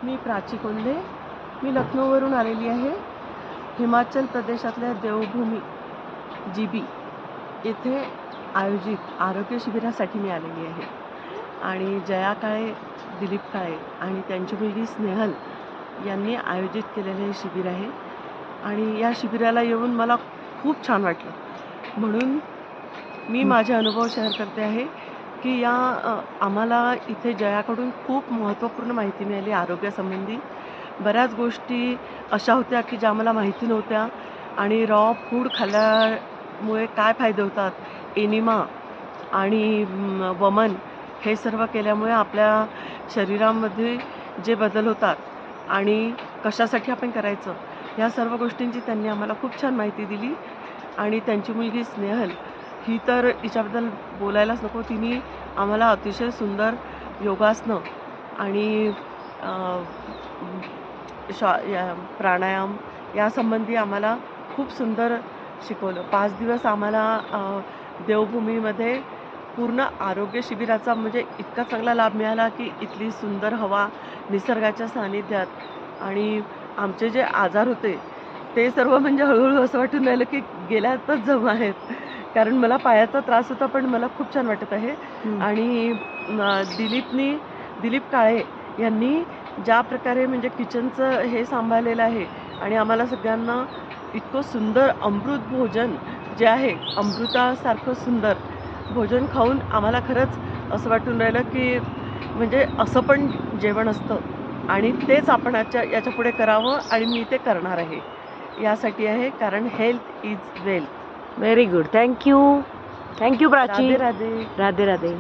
मी प्राची कोल्हे. मी लखनौवरून आलेली आहे. हिमाचल प्रदेशातल्या देवभूमी जीबी येथे आयोजित आरोग्य शिबिरासाठी मी आलेली आहे. आणि जया काळे, दिलीप काळे आणि त्यांची मुलगी स्नेहल यांनी आयोजित केलेले हे शिबिर आहे. आणि या शिबिराला येऊन मला खूप छान वाटलं. म्हणून मी माझे अनुभव शेअर करते आहे की आम्हाला इथे जयाकडून खूप महत्त्वपूर्ण माहिती मिळाली आरोग्यासंबंधी. बऱ्याच गोष्टी अशा होत्या की ज्या मला माहिती नव्हत्या. आणि रॉ फूड खाल्ल्यामुळे काय फायदे होतात, एनिमा आणि वमन हे सर्व केल्यामुळे आपल्या शरीरामध्ये जे बदल होतात आणि कशासाठी आपण करायचं, ह्या सर्व गोष्टींची त्यांनी आम्हाला खूप छान माहिती दिली. आणि त्यांची मुलगी स्नेहल ही तर हिच्याबद्दल बोलायलाच नको. तिने आम्हाला अतिशय सुंदर योगासनं आणि प्राणायाम यासंबंधी आम्हाला खूप सुंदर शिकवलं. 5 दिवस आम्हाला देवभूमीमध्ये पूर्ण आरोग्य शिबिराचा म्हणजे इतका चांगला लाभ मिळाला की इथली सुंदर हवा, निसर्गाच्या सानिध्यात आणि आमचे जे आजार होते ते सर्व म्हणजे हळूहळू असं वाटून राहिलं की गेल्यातच जमा आहेत. कारण मला पायाचा त्रास होता, पण मला खूप छान वाटत आहे. आणि दिलीप काळे यांनी ज्या प्रकारे म्हणजे किचनचं हे सांभाळलेलं आहे आणि आम्हाला सगळ्यांना इतकं सुंदर अमृत भोजन जे आहे, अमृतासारखं सुंदर भोजन खाऊन आम्हाला खरंच असं वाटून राहिलं की म्हणजे असं पण जेवण असतं आणि तेच आपण याच्यापुढे करावं आणि मी ते करणार आहे. यासाठी आहे कारण health is wealth. Very good. Thank you. Thank you Prachi. Radhe Radhe. Radhe Radhe.